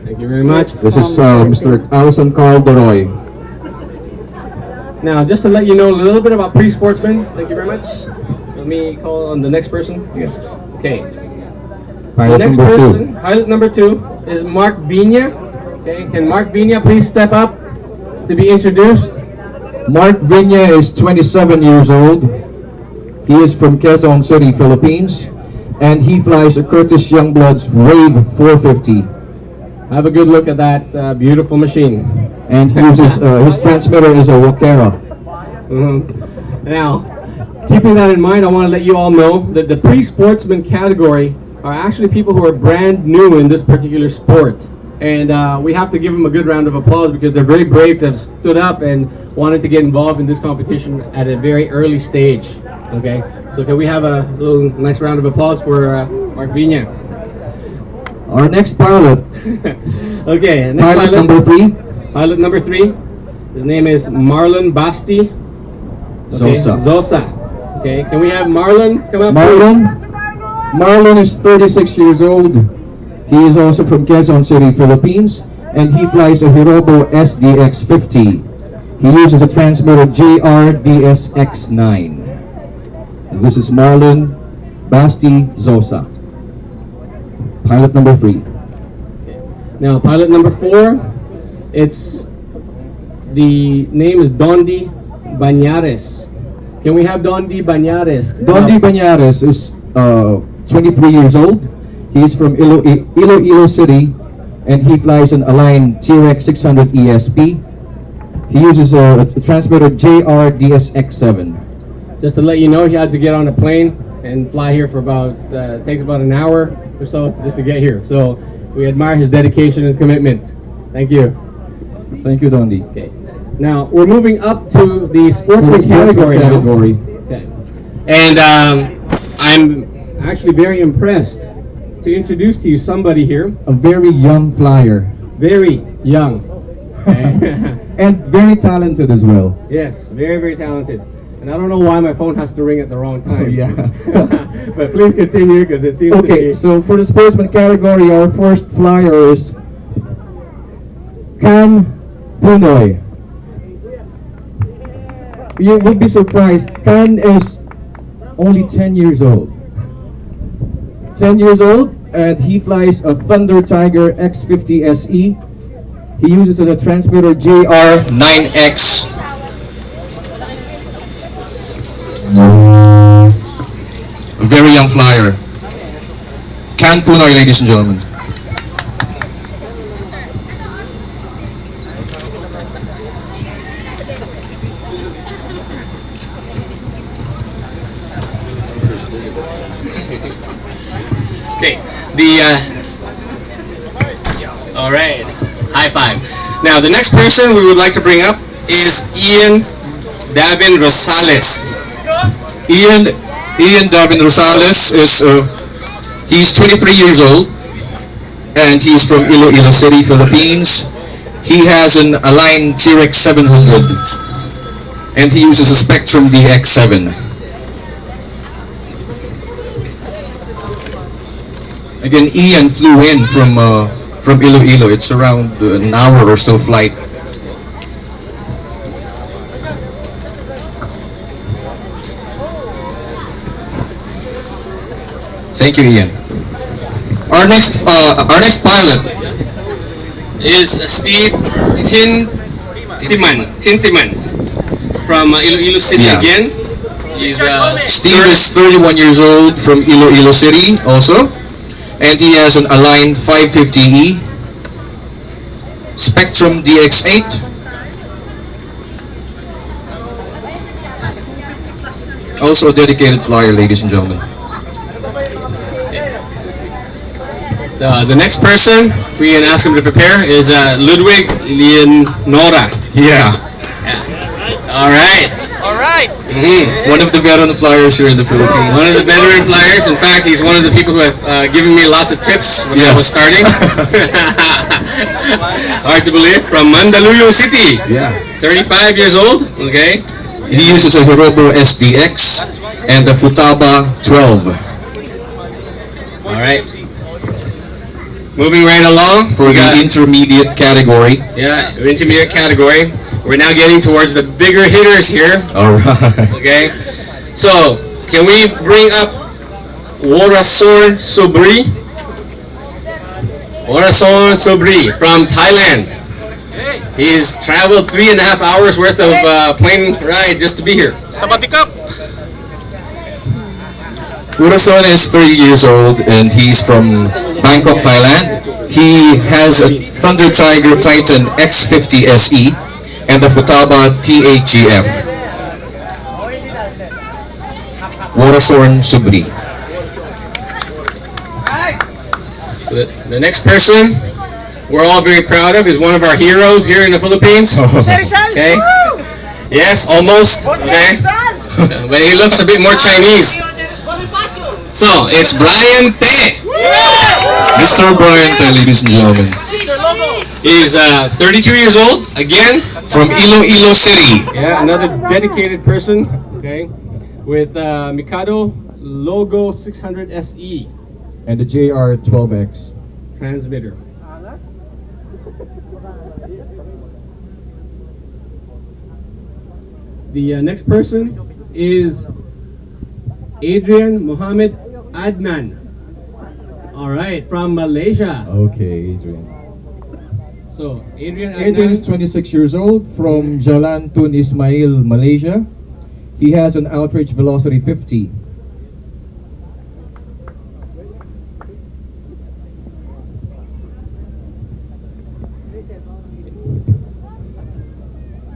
Thank you very much. This is Mr. Alison Carl Doroy. Now, just to let you know a little bit about pre-sportsmen. Thank you very much. Let me call on the next person. Yeah. Okay. The Pilot next number person, 2. pilot number 2, is Mark Vina. Okay, can Mark Vina please step up to be introduced? Mark Viña is 27 years old. He is from Quezon City, Philippines, and he flies a Curtis Youngblood's Wave 450. Have a good look at that beautiful machine. And he uses his transmitter is a Wakera. Now, keeping that in mind, I want to let you all know that the pre-sportsman category are actually people who are brand new in this particular sport. And we have to give them a good round of applause because they're very brave to have stood up and wanted to get involved in this competition at a very early stage. Okay, so can we have a little nice round of applause for Mark Vina? Our next pilot, Okay, next pilot number 3, Pilot number 3, his name is Marlon Basti. Okay, Zosa. Zosa. Okay, can we have Marlon come up? Marlon is 36 years old. He is also from Quezon City, Philippines, and he flies a Hirobo SDX-50. He uses a transmitter JR-DSX-9. And this is Marlon Basti Zosa. Pilot number 3. Now, pilot number 4, the name is Dondi Banyares. Can we have Dondi Banyares? Dondi Banyares is 23 years old. He is from Iloilo City, and he flies an Align T-Rex 600 ESP. He uses a transmitter JR-DSX-7. Just to let you know, he had to get on a plane and fly here for about, takes about an hour or so just to get here. So we admire his dedication and commitment. Thank you. Thank you, Dondi. Okay. Now, we're moving up to the sportsman category now. Okay. And I'm actually very impressed to introduce to you somebody here. A very young flyer. Very young. Okay. And very talented as well. Yes, very, very talented. And I don't know why my phone has to ring at the wrong time. Yeah. But please continue because it seems to Okay, be... so for the sportsman category, our first flyer is Can Punoy. You would be surprised, Can is only 10 years old. 10 years old, and he flies a Thunder Tiger X50 SE. He uses a transmitter JR9X. A very young flyer. Can Punoy, ladies and gentlemen. Okay, all right, high five. Now, the next person we would like to bring up is Ian Davin Rosales. Ian Davin Rosales is he's 23 years old, and he's from Iloilo City, Philippines. He has an Align T-Rex 700, and he uses a Spectrum DX7. Again, Ian flew in from Iloilo. It's around an hour or so flight. Thank you, Ian. Our next pilot Is Steve Tintiman from Iloilo City Yeah. again. He's Steve is 31 years old from Iloilo City also, and he has an Align 550E, Spectrum DX8, also a dedicated flyer, ladies and gentlemen. the next person we can ask him to prepare is Ludwig Leonora. Yeah, All right. one of the veteran flyers here in the Philippines. One of the veteran flyers. In fact, he's one of the people who have given me lots of tips when I was starting. Hard to believe. From Mandaluyong City. Yeah. 35 years old. Okay. He uses a Hirobo SDX and a Futaba 12. All right. moving right along. For We the got, intermediate category. yeah, intermediate category. We're now getting towards the bigger hitters here. Alright. Okay. So, can we bring up Worasor Sobri? Worasor Sobri from Thailand. He's traveled 3.5 hours worth of plane ride just to be here. Urason is 3 years old and he's from Bangkok, Thailand. He has a Thunder Tiger Titan X50 SE and the Futaba THGF. Worasorn Subri. The next person we're all very proud of is one of our heroes here in the Philippines. Okay. Yes, almost. Okay. But he looks a bit more Chinese. So, it's Brian Te. Mr. Brian Te, ladies and gentlemen. He's 32 years old, again. From Iloilo City. Yeah, another dedicated person, okay, with Mikado Logo 600 SE And the JR12X. transmitter. The next person is Adrian Mohammed Adnan. All right, from Malaysia. Okay, Adrian. So, Adrian Adnan. Adrian is 26 years old from Jalan Tun Ismail, Malaysia. He has an outrage velocity 50.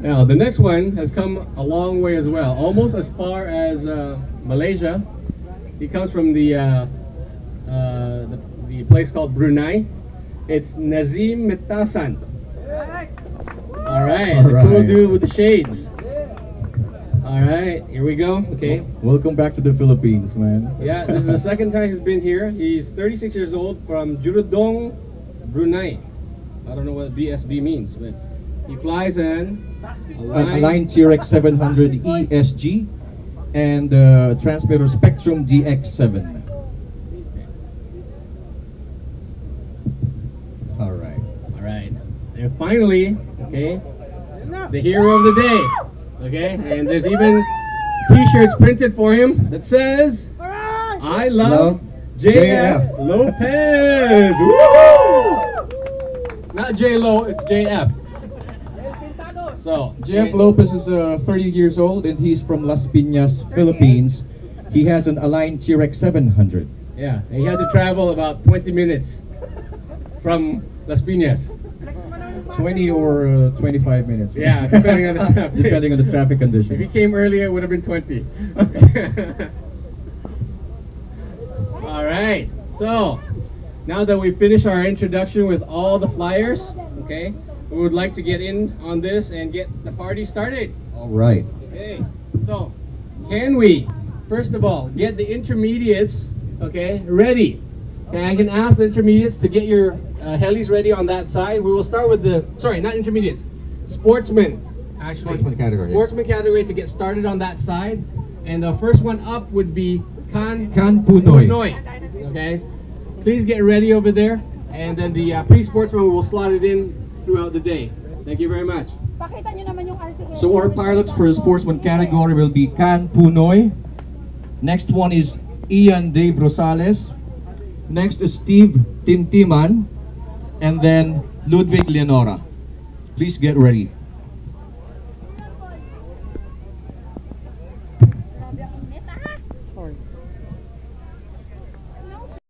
Now, the next one has come a long way as well, almost as far as Malaysia. He comes from the place called Brunei. It's Nazim Metasan. All right, the cool dude with the shades. All right, here we go. Okay. Welcome back to the Philippines, man. Yeah, this is the second time he's been here. He's 36 years old from Jurudong, Brunei. I don't know what BSB means, but he flies in A line TRX 700 ESG and transmitter Spectrum DX7. All right. All right. And finally, okay, the hero of the day. Okay, and there's even T-shirts printed for him that says, "I love JF Lopez." Woo! Not J Lo, it's JF. So Jeff Lopez is 30 years old and he's from Las Piñas, Philippines. He has an Align TRX 700. Yeah, and he had to travel about 20 minutes from Las Piñas. 20 or 25 minutes. Yeah, depending on the traffic. Depending on the traffic If he conditions. came earlier, it would have been 20. All right. So, now that we finished our introduction with all the flyers, okay, we would like to get in on this and get the party started. All right. Okay. So, can we, first of all, get the intermediates, okay, ready? Okay, I can ask the intermediates to get your helis ready on that side. We will start with the, sorry, not intermediates, sportsmen, actually. Sportsman category. Sportsman category to get started on that side. And the first one up would be Kan Punoy. Punoy. Okay, please get ready over there. And then the pre-sportsman, we will slot it in throughout the day. Thank you very much. Pakita nyo naman yung RCA. So our pilots for the sportsman category will be Kan Punoy. Next one is Ian Dave Rosales. Next is Steve Tintiman. And then Ludwig Leonora. Please get ready.